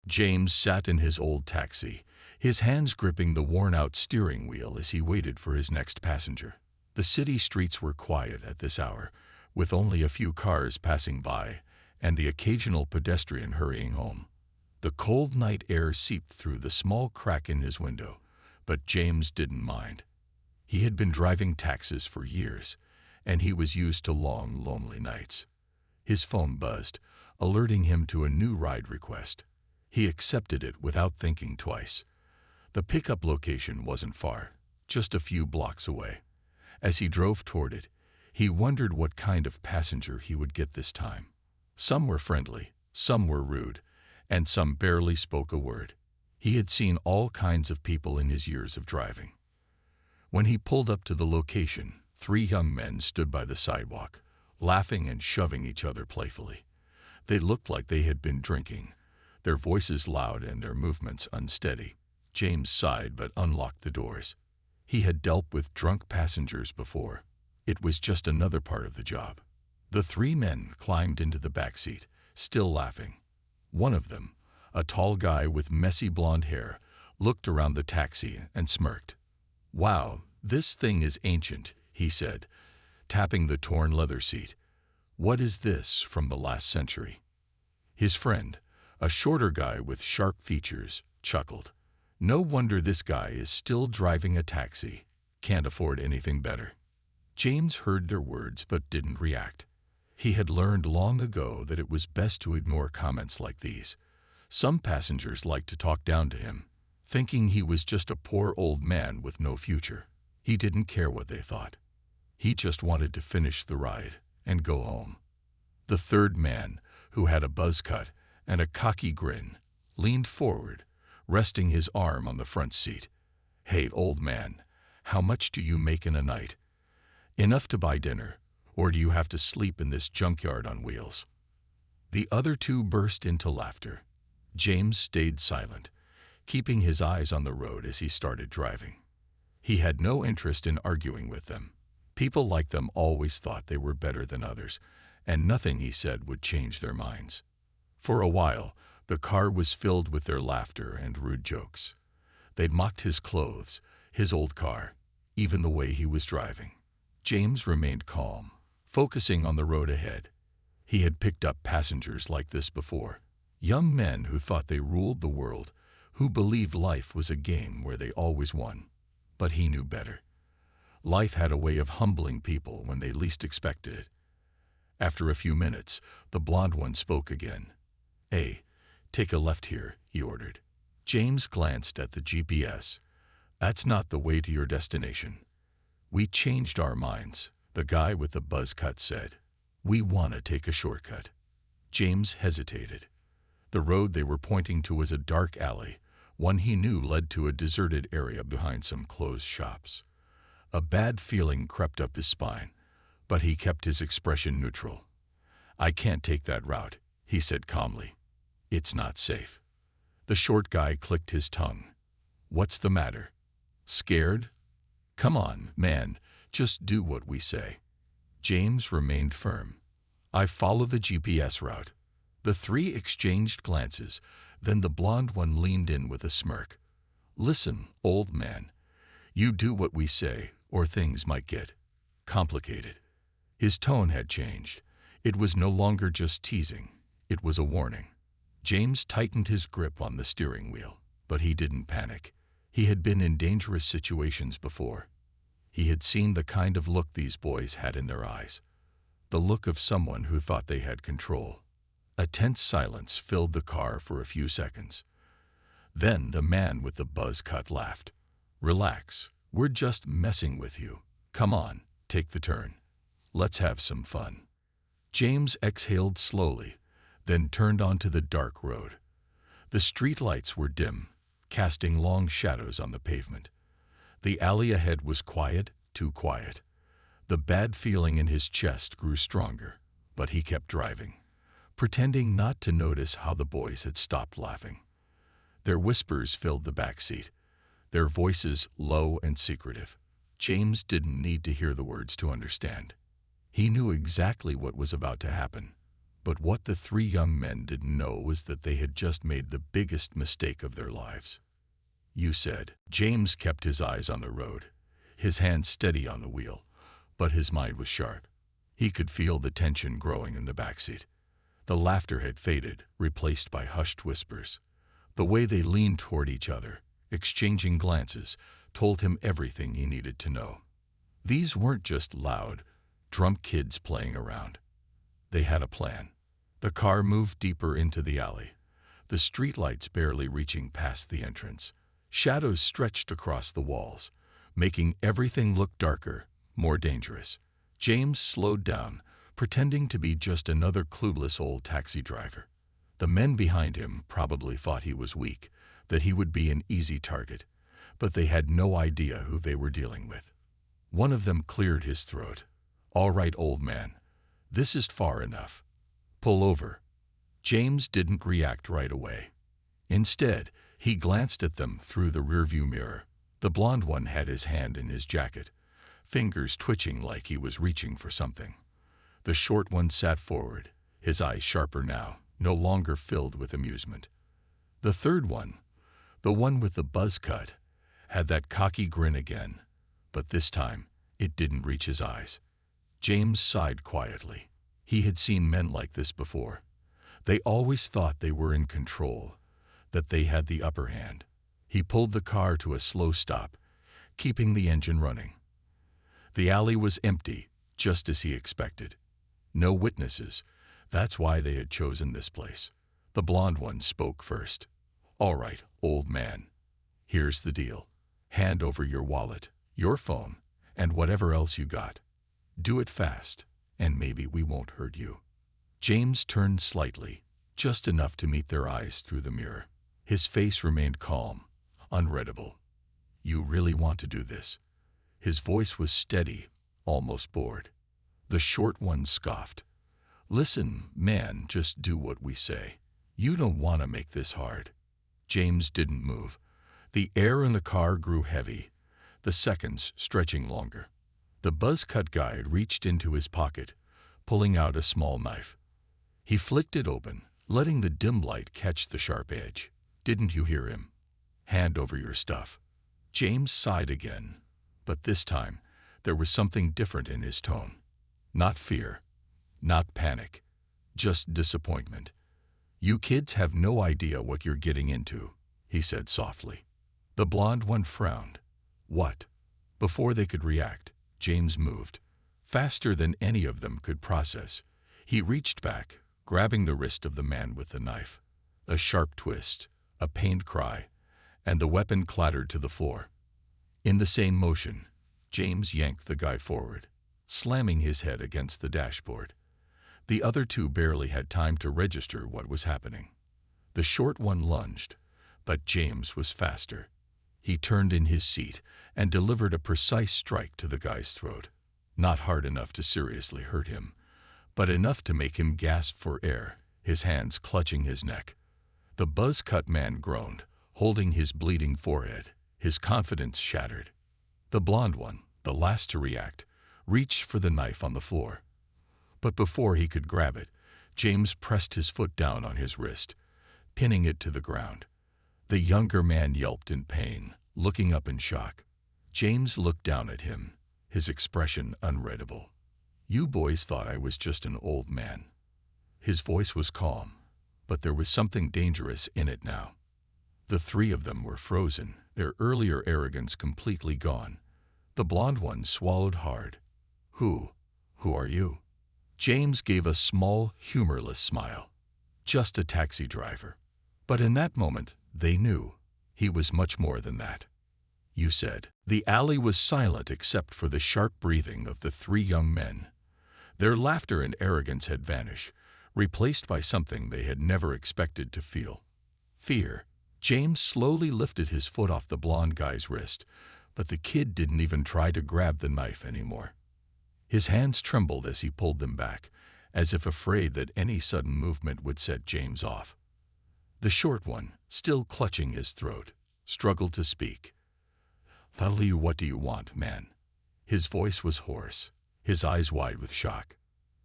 James sat in his old taxi, his hands gripping the worn-out steering wheel as he waited for his next passenger. The city streets were quiet at this hour, with only a few cars passing by and the occasional pedestrian hurrying home. The cold night air seeped through the small crack in his window, but James didn't mind. He had been driving taxis for years, and he was used to long, lonely nights. His phone buzzed, alerting him to a new ride request. He accepted it without thinking twice. The pickup location wasn't far, just a few blocks away. As he drove toward it, he wondered what kind of passenger he would get this time. Some were friendly, some were rude, and some barely spoke a word. He had seen all kinds of people in his years of driving. When he pulled up to the location, 3 young men stood by the sidewalk, laughing and shoving each other playfully. They looked like they had been drinking, their voices loud and their movements unsteady. James sighed but unlocked the doors. He had dealt with drunk passengers before. It was just another part of the job. The 3 men climbed into the back seat, still laughing. One of them, a tall guy with messy blonde hair, looked around the taxi and smirked. "Wow, this thing is ancient," he said, tapping the torn leather seat. "What is this, from the last century?" His friend, a shorter guy with sharp features, chuckled. "No wonder this guy is still driving a taxi. Can't afford anything better." James heard their words but didn't react. He had learned long ago that it was best to ignore comments like these. Some passengers liked to talk down to him, thinking he was just a poor old man with no future. He didn't care what they thought. He just wanted to finish the ride and go home. The 3rd man, who had a buzz cut and a cocky grin, leaned forward, resting his arm on the front seat. "Hey, old man, how much do you make in a night? Enough to buy dinner, or do you have to sleep in this junkyard on wheels?" The other 2 burst into laughter. James stayed silent, keeping his eyes on the road as he started driving. He had no interest in arguing with them. People like them always thought they were better than others, and nothing he said would change their minds. For a while, the car was filled with their laughter and rude jokes. They'd mocked his clothes, his old car, even the way he was driving. James remained calm, focusing on the road ahead. He had picked up passengers like this before. Young men who thought they ruled the world, who believed life was a game where they always won. But he knew better. Life had a way of humbling people when they least expected it. After a few minutes, the blonde one spoke again. "Hey, take a left here," he ordered. James glanced at the GPS. "That's not the way to your destination." "We changed our minds," the guy with the buzz cut said. "We want to take a shortcut." James hesitated. The road they were pointing to was a dark alley, one he knew led to a deserted area behind some closed shops. A bad feeling crept up his spine, but he kept his expression neutral. "I can't take that route," he said calmly. "It's not safe." The short guy clicked his tongue. "What's the matter? Scared? Come on, man, just do what we say." James remained firm. "I follow the GPS route." The 3 exchanged glances, then the blonde one leaned in with a smirk. "Listen, old man, you do what we say, or things might get complicated." His tone had changed. It was no longer just teasing. It was a warning. James tightened his grip on the steering wheel, but he didn't panic. He had been in dangerous situations before. He had seen the kind of look these boys had in their eyes, the look of someone who thought they had control. A tense silence filled the car for a few seconds. Then the man with the buzz cut laughed. "Relax, we're just messing with you. Come on, take the turn. Let's have some fun." James exhaled slowly, then turned onto the dark road. The street lights were dim, casting long shadows on the pavement. The alley ahead was quiet, too quiet. The bad feeling in his chest grew stronger, but he kept driving, pretending not to notice how the boys had stopped laughing. Their whispers filled the back seat, their voices low and secretive. James didn't need to hear the words to understand. He knew exactly what was about to happen, But what the three young men didn't know was that they had just made the biggest mistake of their lives. "You said." James kept his eyes on the road, his hands steady on the wheel, but his mind was sharp. He could feel the tension growing in the backseat. The laughter had faded, replaced by hushed whispers. The way they leaned toward each other, exchanging glances, told him everything he needed to know. These weren't just loud, drunk kids playing around. They had a plan. The car moved deeper into the alley, the streetlights barely reaching past the entrance. Shadows stretched across the walls, making everything look darker, more dangerous. James slowed down, pretending to be just another clueless old taxi driver. The men behind him probably thought he was weak, that he would be an easy target, but they had no idea who they were dealing with. One of them cleared his throat. "All right, old man. This is far enough. Pull over." James didn't react right away. Instead, he glanced at them through the rearview mirror. The blond one had his hand in his jacket, fingers twitching like he was reaching for something. The short one sat forward, his eyes sharper now, no longer filled with amusement. The third one, the one with the buzz cut, had that cocky grin again, but this time it didn't reach his eyes. James sighed quietly. He had seen men like this before. They always thought they were in control, that they had the upper hand. He pulled the car to a slow stop, keeping the engine running. The alley was empty, just as he expected. No witnesses. That's why they had chosen this place. The blond one spoke first. "All right, old man. Here's the deal. Hand over your wallet, your phone, and whatever else you got. Do it fast, and maybe we won't hurt you." James turned slightly, just enough to meet their eyes through the mirror. His face remained calm, unreadable. "You really want to do this?" His voice was steady, almost bored. The short one scoffed. "Listen, man, just do what we say. You don't want to make this hard." James didn't move. The air in the car grew heavy, the seconds stretching longer. The buzz-cut guy reached into his pocket, pulling out a small knife. He flicked it open, letting the dim light catch the sharp edge. "Didn't you hear him? Hand over your stuff." James sighed again, but this time there was something different in his tone. Not fear, not panic, just disappointment. "You kids have no idea what you're getting into," he said softly. The blond one frowned. "What?" Before they could react, James moved. Faster than any of them could process. He reached back, grabbing the wrist of the man with the knife. A sharp twist, a pained cry, and the weapon clattered to the floor. In the same motion, James yanked the guy forward, slamming his head against the dashboard. The other two barely had time to register what was happening. The short one lunged, but James was faster. He turned in his seat and delivered a precise strike to the guy's throat. Not hard enough to seriously hurt him, but enough to make him gasp for air, his hands clutching his neck. The buzz-cut man groaned, holding his bleeding forehead, his confidence shattered. The blond one, the last to react, reached for the knife on the floor. But before he could grab it, James pressed his foot down on his wrist, pinning it to the ground. The younger man yelped in pain, looking up in shock. James looked down at him, his expression unreadable. "You boys thought I was just an old man." His voice was calm, but there was something dangerous in it now. The three of them were frozen, their earlier arrogance completely gone. The blond one swallowed hard. Who are you?" James gave a small, humorless smile. "Just a taxi driver." But in that moment, they knew he was much more than that. "You said." The alley was silent except for the sharp breathing of the three young men. Their laughter and arrogance had vanished, replaced by something they had never expected to feel. Fear. James slowly lifted his foot off the blond guy's wrist, but the kid didn't even try to grab the knife anymore. His hands trembled as he pulled them back, as if afraid that any sudden movement would set James off. The short one, still clutching his throat, struggled to speak. "Tell you, what do you want, man?" His voice was hoarse, his eyes wide with shock.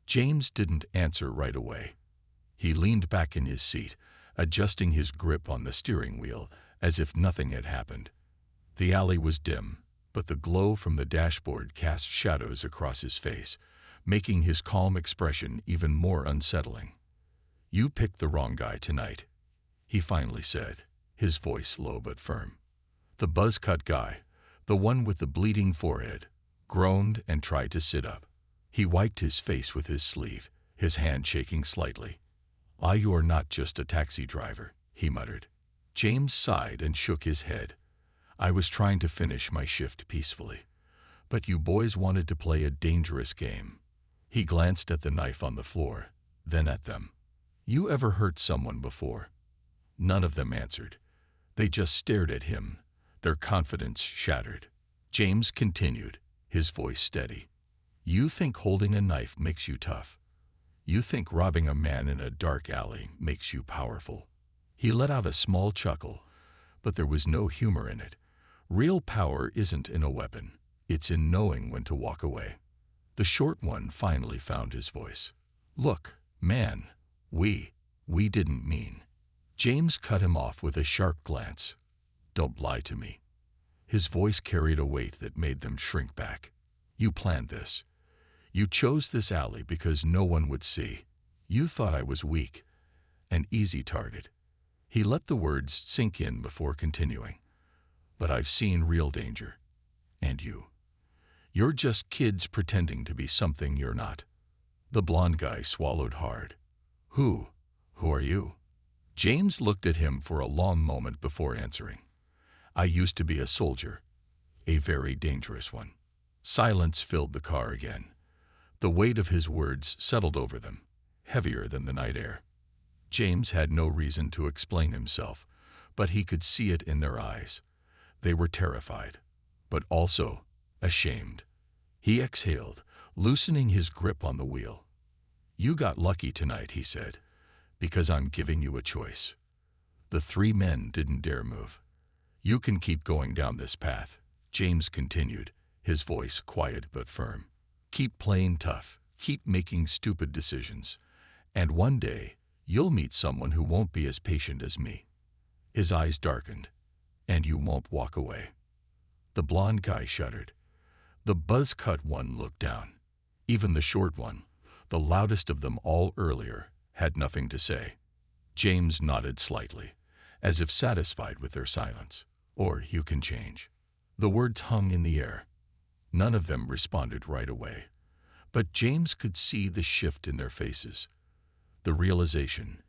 James didn't answer right away. He leaned back in his seat, adjusting his grip on the steering wheel as if nothing had happened. The alley was dim, but the glow from the dashboard cast shadows across his face, making his calm expression even more unsettling. "You picked the wrong guy tonight," he finally said, his voice low but firm. The buzz-cut guy, the one with the bleeding forehead, groaned and tried to sit up. He wiped his face with his sleeve, his hand shaking slightly. "You are not just a taxi driver," he muttered. James sighed and shook his head. "I was trying to finish my shift peacefully. But you boys wanted to play a dangerous game." He glanced at the knife on the floor, then at them. "You ever hurt someone before?" None of them answered. They just stared at him, their confidence shattered. James continued, his voice steady. "You think holding a knife makes you tough. You think robbing a man in a dark alley makes you powerful." He let out a small chuckle, but there was no humor in it. Real power isn't in a weapon. It's in knowing when to walk away. The short one finally found his voice. "Look, man, we didn't mean." James cut him off with a sharp glance. "Don't lie to me." His voice carried a weight that made them shrink back. "You planned this. You chose this alley because no one would see. You thought I was weak, an easy target." He let the words sink in before continuing. "But I've seen real danger. And you're just kids pretending to be something you're not." The blonde guy swallowed hard. Who are you?" James looked at him for a long moment before answering. "I used to be a soldier, a very dangerous one." Silence filled the car again. The weight of his words settled over them, heavier than the night air. James had no reason to explain himself, but he could see it in their eyes. They were terrified, but also ashamed. He exhaled, loosening his grip on the wheel. "You got lucky tonight," he said, "because I'm giving you a choice." The three men didn't dare move. "You can keep going down this path," James continued, his voice quiet but firm. "Keep playing tough, keep making stupid decisions, and one day you'll meet someone who won't be as patient as me." His eyes darkened. "And you won't walk away." The blonde guy shuddered. The buzz-cut one looked down. Even the short one, the loudest of them all earlier, had nothing to say. James nodded slightly, as if satisfied with their silence. "Or you can change." The words hung in the air. None of them responded right away. But James could see the shift in their faces. The realization,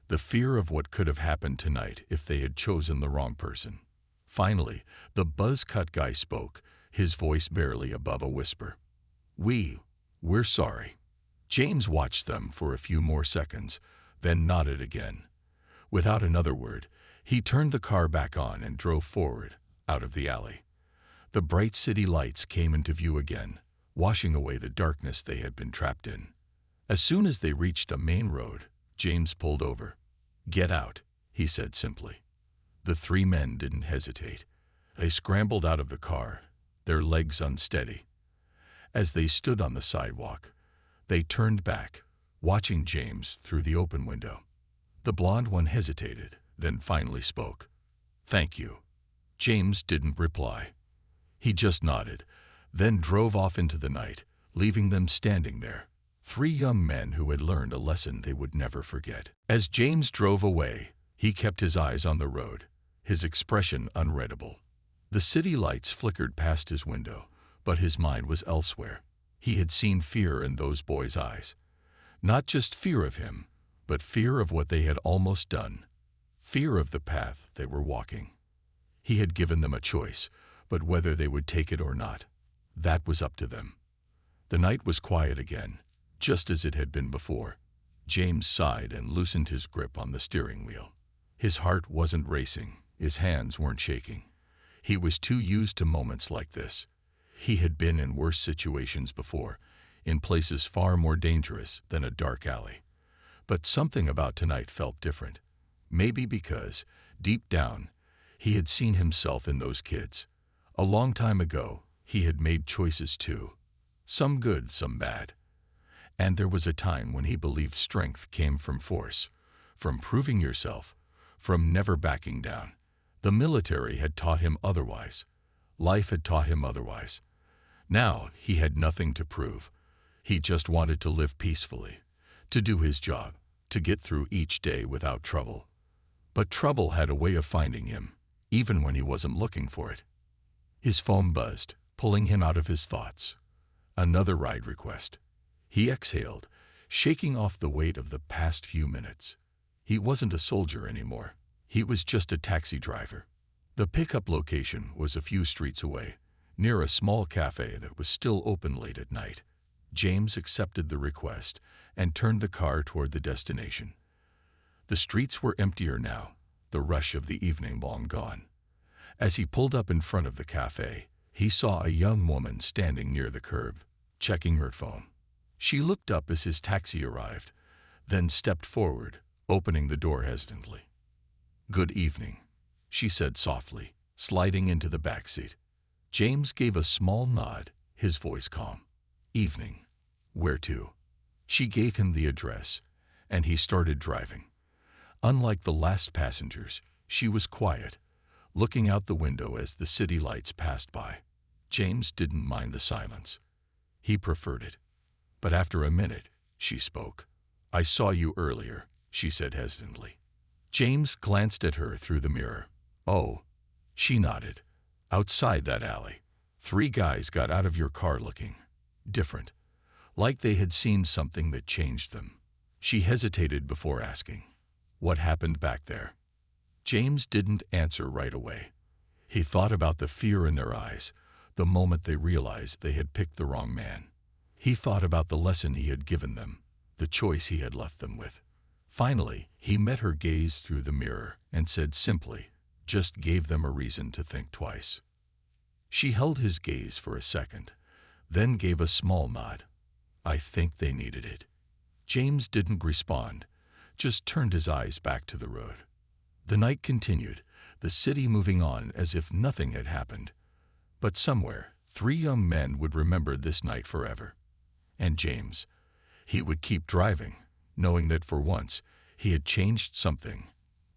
the fear of what could have happened tonight if they had chosen the wrong person. Finally, the buzz-cut guy spoke, his voice barely above a whisper. We're sorry." James watched them for a few more seconds, then nodded again. Without another word, he turned the car back on and drove forward, out of the alley. The bright city lights came into view again, washing away the darkness they had been trapped in. As soon as they reached a main road, James pulled over. "Get out," he said simply. The three men didn't hesitate. They scrambled out of the car, their legs unsteady. As they stood on the sidewalk, they turned back, watching James through the open window. The blonde one hesitated, then finally spoke. "Thank you." James didn't reply. He just nodded, then drove off into the night, leaving them standing there, three young men who had learned a lesson they would never forget. As James drove away, he kept his eyes on the road, his expression unreadable. The city lights flickered past his window, but his mind was elsewhere. He had seen fear in those boys' eyes. Not just fear of him, but fear of what they had almost done. Fear of the path they were walking. He had given them a choice, but whether they would take it or not, that was up to them. The night was quiet again, just as it had been before. James sighed and loosened his grip on the steering wheel. His heart wasn't racing, his hands weren't shaking. He was too used to moments like this. He had been in worse situations before, in places far more dangerous than a dark alley. But something about tonight felt different. Maybe because, deep down, he had seen himself in those kids. A long time ago, he had made choices too. Some good, some bad. And there was a time when he believed strength came from force, from proving yourself, from never backing down. The military had taught him otherwise. Life had taught him otherwise. Now he had nothing to prove. He just wanted to live peacefully, to do his job, to get through each day without trouble. But trouble had a way of finding him, even when he wasn't looking for it. His phone buzzed, pulling him out of his thoughts. Another ride request. He exhaled, shaking off the weight of the past few minutes. He wasn't a soldier anymore. He was just a taxi driver. The pickup location was a few streets away, near a small cafe that was still open late at night. James accepted the request and turned the car toward the destination. The streets were emptier now, the rush of the evening long gone. As he pulled up in front of the cafe, he saw a young woman standing near the curb, checking her phone. She looked up as his taxi arrived, then stepped forward, opening the door hesitantly. "Good evening," she said softly, sliding into the back seat. James gave a small nod, his voice calm. "Evening. Where to?" She gave him the address, and he started driving. Unlike the last passengers, she was quiet, looking out the window as the city lights passed by. James didn't mind the silence. He preferred it. But after a minute, she spoke. "I saw you earlier," she said hesitantly. James glanced at her through the mirror. "Oh." She nodded. "Outside that alley. 3 guys got out of your car looking different, like they had seen something that changed them." She hesitated before asking, "What happened back there?" James didn't answer right away. He thought about the fear in their eyes, the moment they realized they had picked the wrong man. He thought about the lesson he had given them, the choice he had left them with. Finally, he met her gaze through the mirror and said simply, "Just gave them a reason to think twice." She held his gaze for a second, then gave a small nod. "I think they needed it." James didn't respond, just turned his eyes back to the road. The night continued, the city moving on as if nothing had happened. But somewhere, 3 young men would remember this night forever. And James, he would keep driving, knowing that for once he had changed something,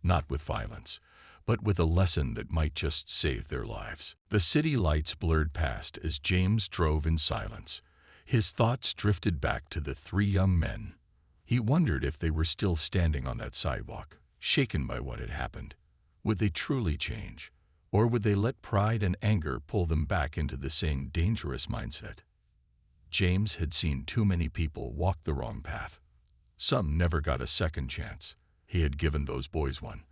not with violence, but with a lesson that might just save their lives. The city lights blurred past as James drove in silence. His thoughts drifted back to the 3 young men. He wondered if they were still standing on that sidewalk, shaken by what had happened. Would they truly change, or would they let pride and anger pull them back into the same dangerous mindset? James had seen too many people walk the wrong path. Some never got a second chance. He had given those boys one,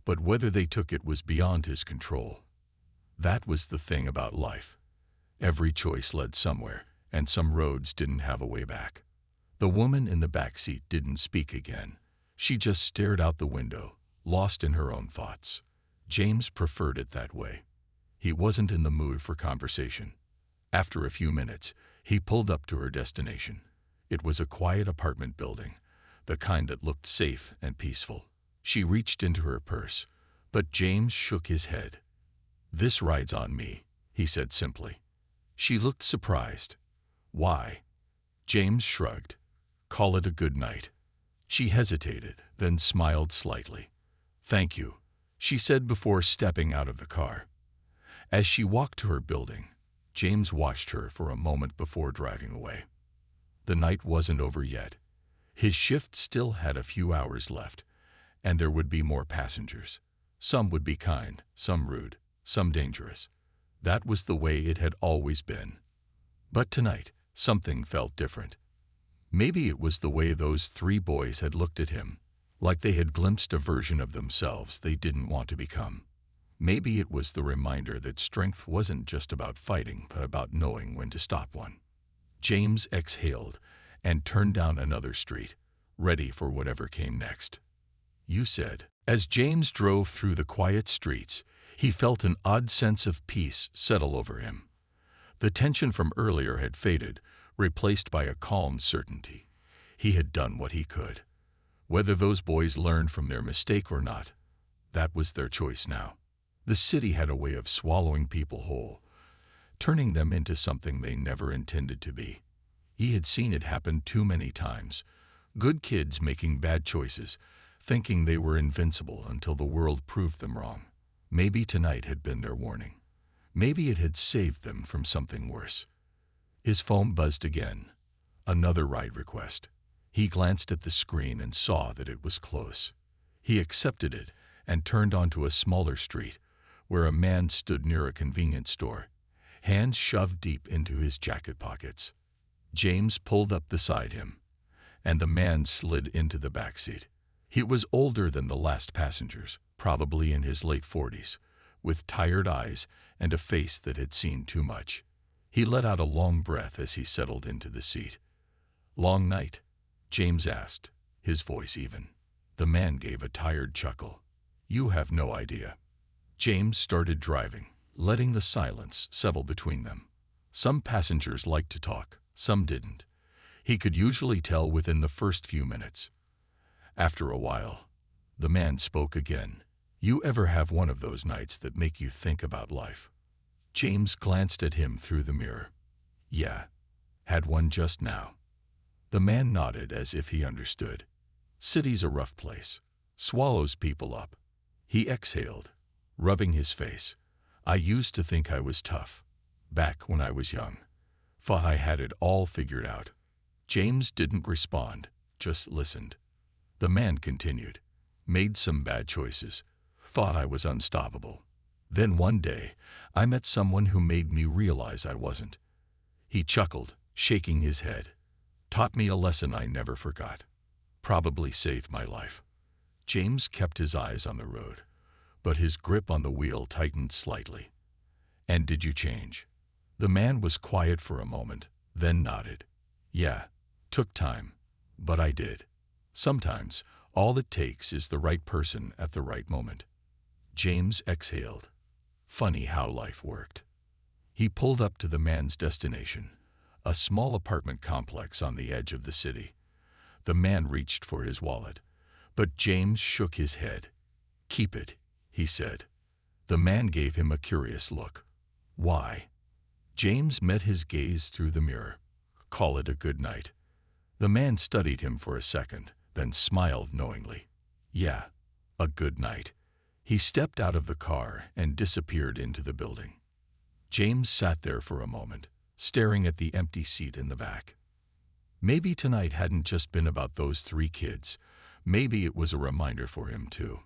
but whether they took it was beyond his control. That was the thing about life. Every choice led somewhere, and some roads didn't have a way back. The woman in the back seat didn't speak again. She just stared out the window, lost in her own thoughts. James preferred it that way. He wasn't in the mood for conversation. After a few minutes, he pulled up to her destination. It was a quiet apartment building, the kind that looked safe and peaceful. She reached into her purse, but James shook his head. "This ride's on me," he said simply. She looked surprised. "Why?" James shrugged. "Call it a good night." She hesitated, then smiled slightly. "Thank you," she said before stepping out of the car. As she walked to her building, James watched her for a moment before driving away. The night wasn't over yet. His shift still had a few hours left, and there would be more passengers. Some would be kind, some rude, some dangerous. That was the way it had always been. But tonight, something felt different. Maybe it was the way those 3 boys had looked at him, like they had glimpsed a version of themselves they didn't want to become. Maybe it was the reminder that strength wasn't just about fighting, but about knowing when to stop one. James exhaled and turned down another street, ready for whatever came next. "You said." As James drove through the quiet streets, he felt an odd sense of peace settle over him. The tension from earlier had faded, replaced by a calm certainty. He had done what he could. Whether those boys learned from their mistake or not, that was their choice now. The city had a way of swallowing people whole, turning them into something they never intended to be. He had seen it happen too many times. Good kids making bad choices, thinking they were invincible until the world proved them wrong. Maybe tonight had been their warning. Maybe it had saved them from something worse. His phone buzzed again. Another ride request. He glanced at the screen and saw that it was close. He accepted it and turned onto a smaller street where a man stood near a convenience store, hands shoved deep into his jacket pockets. James pulled up beside him, and the man slid into the back seat. He was older than the last passengers, probably in his late 40s, with tired eyes and a face that had seen too much. He let out a long breath as he settled into the seat. "Long night?" James asked, his voice even. The man gave a tired chuckle. "You have no idea." James started driving, letting the silence settle between them. Some passengers liked to talk, some didn't. He could usually tell within the first few minutes. After a while, the man spoke again. "You ever have one of those nights that make you think about life?" James glanced at him through the mirror. "Yeah, had one just now." The man nodded as if he understood. "City's a rough place. Swallows people up." He exhaled, rubbing his face. "I used to think I was tough. Back when I was young. Thought I had it all figured out." James didn't respond, just listened. The man continued. "Made some bad choices. Thought I was unstoppable. Then one day, I met someone who made me realize I wasn't." He chuckled, shaking his head. "Taught me a lesson I never forgot. Probably saved my life." James kept his eyes on the road, but his grip on the wheel tightened slightly. "And did you change?" The man was quiet for a moment, then nodded. "Yeah, took time, but I did. Sometimes, all it takes is the right person at the right moment." James exhaled. Funny how life worked. He pulled up to the man's destination, a small apartment complex on the edge of the city. The man reached for his wallet, but James shook his head. "Keep it," he said. The man gave him a curious look. "Why?" James met his gaze through the mirror. "Call it a good night." The man studied him for a second, then smiled knowingly. "Yeah, a good night." He stepped out of the car and disappeared into the building. James sat there for a moment, staring at the empty seat in the back. Maybe tonight hadn't just been about those 3 kids. Maybe it was a reminder for him too.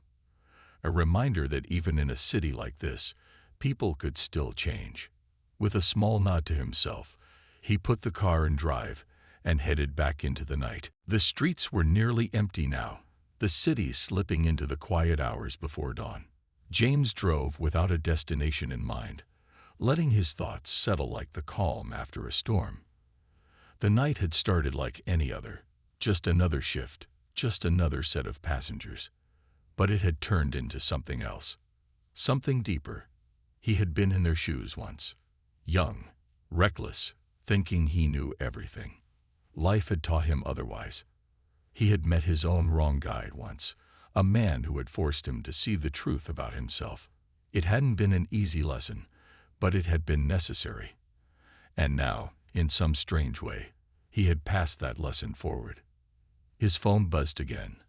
A reminder that even in a city like this, people could still change. With a small nod to himself, he put the car in drive and headed back into the night. The streets were nearly empty now, the city slipping into the quiet hours before dawn. James drove without a destination in mind, letting his thoughts settle like the calm after a storm. The night had started like any other, just another shift, just another set of passengers. But it had turned into something else, something deeper. He had been in their shoes once, young, reckless, thinking he knew everything. Life had taught him otherwise. He had met his own wrong guide once, a man who had forced him to see the truth about himself. It hadn't been an easy lesson, but it had been necessary. And now, in some strange way, he had passed that lesson forward. His phone buzzed again.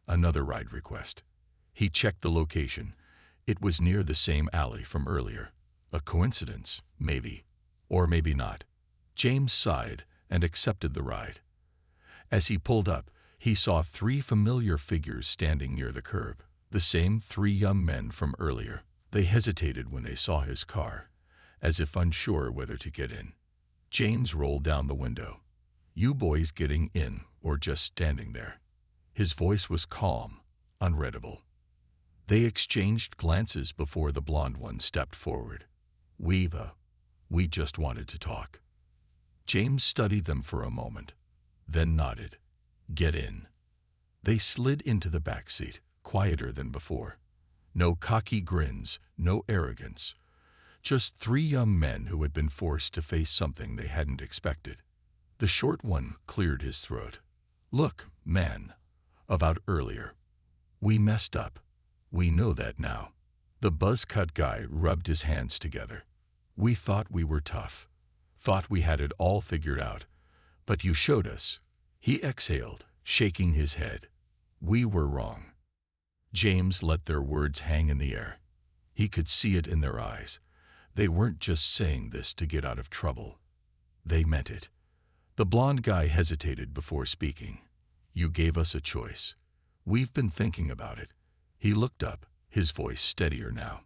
Another ride request. He checked the location. It was near the same alley from earlier. A coincidence, maybe, or maybe not. James sighed and accepted the ride. As he pulled up, he saw 3 familiar figures standing near the curb, the same 3 young men from earlier. They hesitated when they saw his car, as if unsure whether to get in. James rolled down the window. "You boys getting in or just standing there?" His voice was calm, unreadable. They exchanged glances before the blonde one stepped forward. We just wanted to talk." James studied them for a moment, then nodded. "Get in." They slid into the back seat, quieter than before. No cocky grins, no arrogance. Just 3 young men who had been forced to face something they hadn't expected. The short one cleared his throat. "Look, man, about earlier. We messed up. We know that now." The buzz-cut guy rubbed his hands together. "We thought we were tough. Thought we had it all figured out. But you showed us. He exhaled, shaking his head. We were wrong. James let their words hang in the air. He could see it in their eyes. They weren't just saying this to get out of trouble. They meant it. The blond guy hesitated before speaking. You gave us a choice. We've been thinking about it. He looked up, his voice steadier now.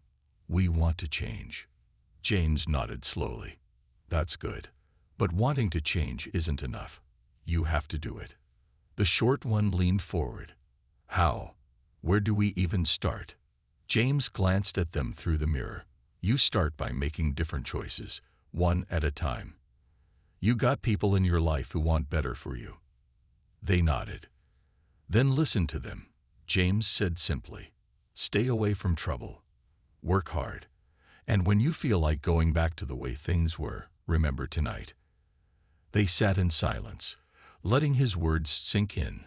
We want to change. James nodded slowly. That's good. But wanting to change isn't enough. You have to do it. The short one leaned forward. How? Where do we even start? James glanced at them through the mirror. You start by making different choices, one at a time. You got people in your life who want better for you. They nodded. Then listen to them. James said simply, stay away from trouble. Work hard. And when you feel like going back to the way things were, remember tonight. They sat in silence, letting his words sink in.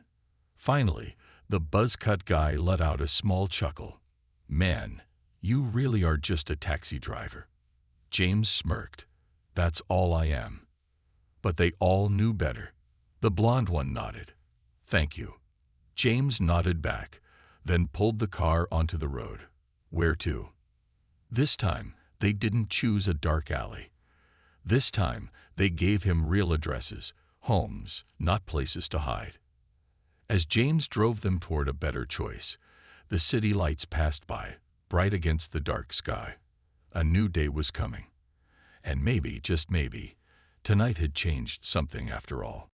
Finally, the buzz-cut guy let out a small chuckle. Man, you really are just a taxi driver. James smirked. That's all I am. But they all knew better. The blond one nodded. Thank you. James nodded back, then pulled the car onto the road. Where to? This time, they didn't choose a dark alley. This time, they gave him real addresses, homes, not places to hide. As James drove them toward a better choice, the city lights passed by, bright against the dark sky. A new day was coming. And maybe, just maybe, tonight had changed something after all.